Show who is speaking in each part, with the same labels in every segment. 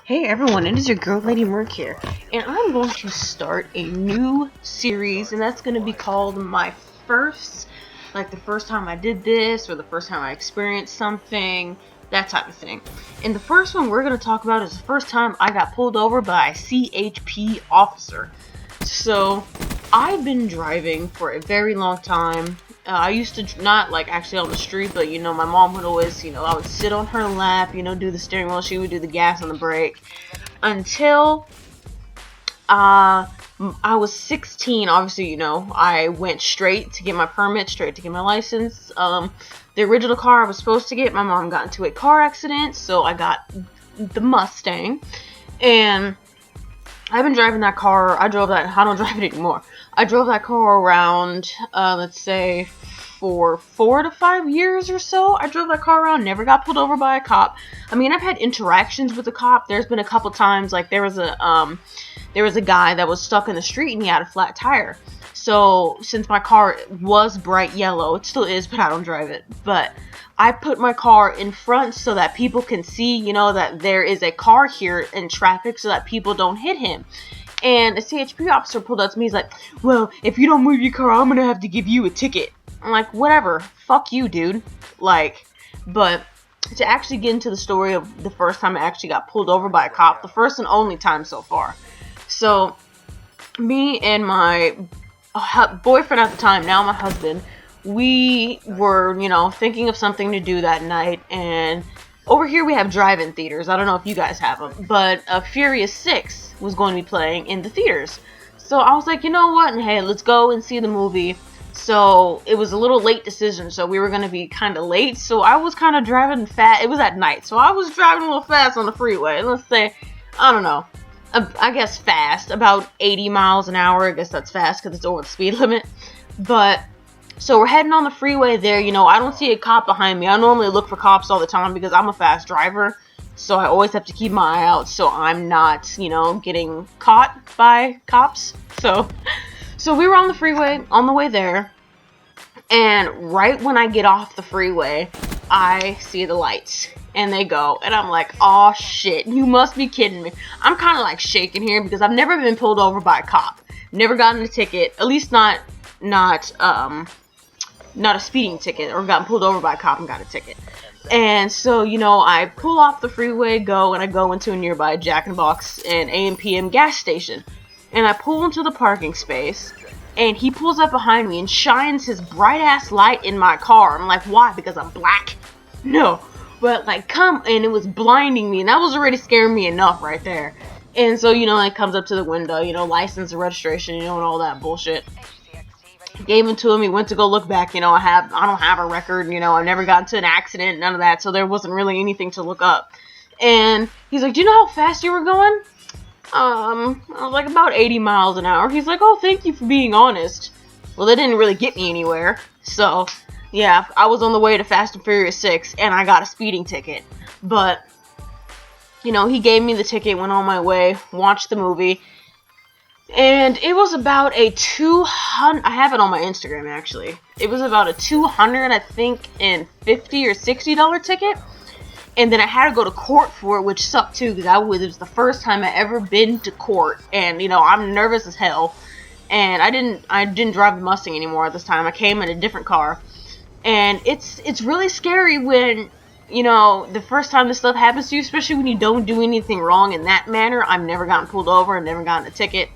Speaker 1: Hey everyone, it is your girl Lady Merc here, and I'm going to start a new series, and that's going to be called My First, like the first time I did this, or the first time I experienced something, that type of thing. And the first one we're going to talk about is the first time I got pulled over by a CHP officer. So, I've been driving for a very long time. I used to not like actually on the street, but my mom would always, I would sit on her lap, do the steering wheel. She would do the gas and the brake until I was 16. Obviously, I went straight to get my permit, straight to get my license. The original car I was supposed to get, my mom got into a car accident, so I got the Mustang, and I've been driving that car. I don't drive it anymore. I drove that car around, let's say, for 4 to 5 years or so. I drove that car around, never got pulled over by a cop. I mean, I've had interactions with a cop. There's been a couple times, like there was a guy that was stuck in the street and he had a flat tire. So since my car was bright yellow, it still is, but I don't drive it. But I put my car in front so that people can see, that there is a car here in traffic so that people don't hit him. And a CHP officer pulled up to me. He's like, well, if you don't move your car, I'm going to have to give you a ticket. I'm like, whatever. Fuck you, dude. But to actually get into the story of the first time I actually got pulled over by a cop, the first and only time so far. So, me and my boyfriend at the time, now my husband, we were, thinking of something to do that night, and over here we have drive-in theaters. I don't know if you guys have them, but Furious 6 was going to be playing in the theaters. So I was like, you know what, and hey, let's go and see the movie. So it was a little late decision, so we were going to be kind of late, so I was kind of driving fast. It was at night, so I was driving a little fast on the freeway. Let's say, I don't know, I guess fast, about 80 miles an hour. I guess that's fast because it's over the speed limit. But so we're heading on the freeway there. I don't see a cop behind me. I normally look for cops all the time because I'm a fast driver. So I always have to keep my eye out so I'm not, getting caught by cops. So we were on the freeway on the way there. And right when I get off the freeway, I see the lights. And they go. And I'm like, oh shit, you must be kidding me. I'm kind of like shaking here because I've never been pulled over by a cop. Never gotten a ticket. At least not a speeding ticket, or gotten pulled over by a cop and got a ticket. And so, I pull off the freeway, and I go into a nearby Jack in the Box and AM/PM gas station. And I pull into the parking space, and he pulls up behind me and shines his bright-ass light in my car. I'm like, why? Because I'm black? No. But, and it was blinding me, and that was already scaring me enough right there. And so, it comes up to the window, license and registration, and all that bullshit. Gave it to him. He went to go look back. I don't have a record. I've never gotten into an accident, none of that. So there wasn't really anything to look up. And he's like, do you know how fast you were going? I was like, about 80 miles an hour. He's like, oh, thank you for being honest. Well, that didn't really get me anywhere. So, yeah, I was on the way to Fast and Furious 6, and I got a speeding ticket. But, he gave me the ticket, went on my way, watched the movie. And it was about a 200, I have it on my Instagram actually. It was about a 200, I think, and $50 or $60 ticket. And then I had to go to court for it, which sucked too, because it was the first time I ever been to court. And, I'm nervous as hell. And I didn't drive the Mustang anymore at this time. I came in a different car. And it's really scary when, the first time this stuff happens to you, especially when you don't do anything wrong in that manner. I've never gotten pulled over, I've never gotten a ticket.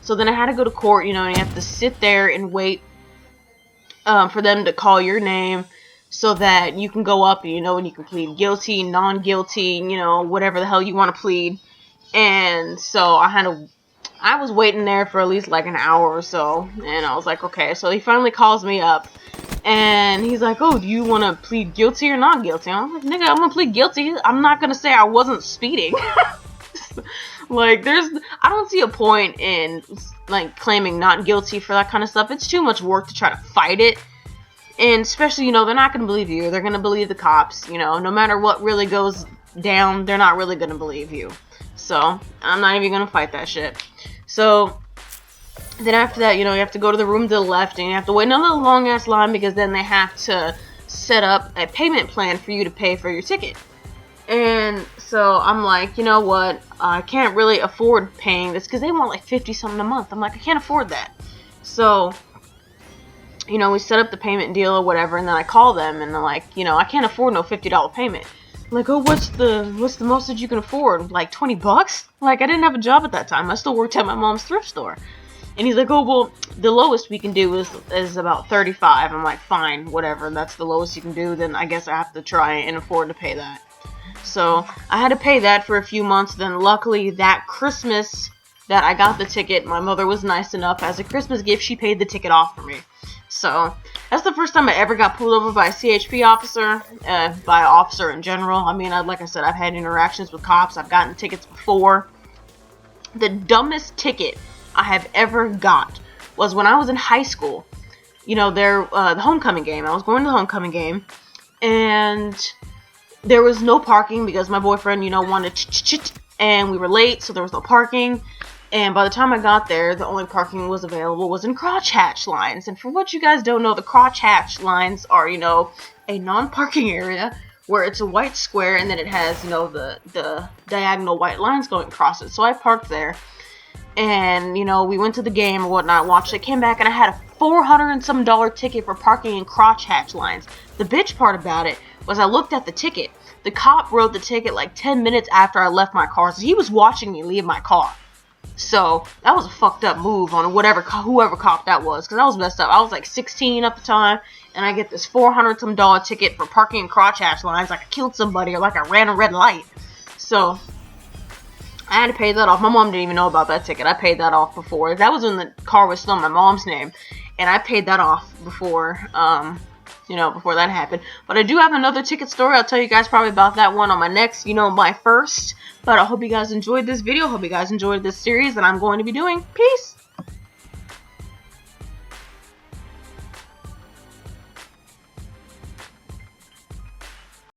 Speaker 1: So then I had to go to court, and you have to sit there and wait for them to call your name so that you can go up and, and you can plead guilty, non-guilty, whatever the hell you want to plead. And so I was waiting there for at least like an hour or so, and I was like, okay. So he finally calls me up, and he's like, oh, do you want to plead guilty or not guilty? I was like, nigga, I'm going to plead guilty. I'm not going to say I wasn't speeding. I don't see a point in, claiming not guilty for that kind of stuff. It's too much work to try to fight it. And especially, they're not going to believe you. They're going to believe the cops. No matter what really goes down, they're not really going to believe you. So, I'm not even going to fight that shit. So, then after that, you have to go to the room to the left, and you have to wait another long-ass line because then they have to set up a payment plan for you to pay for your ticket. And so I'm like, you know what? I can't really afford paying this because they want like 50 something a month. I'm like, I can't afford that. So, you know, we set up the payment deal or whatever, and then I call them and they're like, you know, I can't afford no $50 payment. I'm like, oh, what's the most that you can afford? Like $20? Like, I didn't have a job at that time. I still worked at my mom's thrift store. And he's like, oh, well, the lowest we can do is about 35. I'm like, fine, whatever. That's the lowest you can do. Then I guess I have to try and afford to pay that. So I had to pay that for a few months. Then luckily that Christmas that I got the ticket, my mother was nice enough. As a Christmas gift, she paid the ticket off for me. So that's the first time I ever got pulled over by a CHP officer, by an officer in general. I mean, like I said, I've had interactions with cops. I've gotten tickets before. The dumbest ticket I have ever got was when I was in high school. You know, the homecoming game. I was going to the homecoming game, and there was no parking because my boyfriend, you know, wanted and we were late, so there was no parking. And by the time I got there, the only parking was available was in crotch-hatch lines. And for what you guys don't know, the crotch-hatch lines are, you know, a non-parking area where it's a white square and then it has, you know, the diagonal white lines going across it. So I parked there. And, you know, we went to the game or whatnot, watched it, came back, and I had a $400 and some ticket for parking in crotch-hatch lines. The bitch part about it was I looked at the ticket. The cop wrote the ticket like 10 minutes after I left my car, so he was watching me leave my car. So that was a fucked up move on whoever cop that was, because I was messed up. I was like 16 at the time, and I get this $400 some ticket for parking in crotch-hatch lines like I killed somebody or like I ran a red light. So I had to pay that off. My mom didn't even know about that ticket. I paid that off before. That was when the car was still in my mom's name, and I paid that off before, you know, before that happened. But I do have another ticket story. I'll tell you guys probably about that one on my next, you know, my first. But I hope you guys enjoyed this video. Hope you guys enjoyed this series that I'm going to be doing. Peace!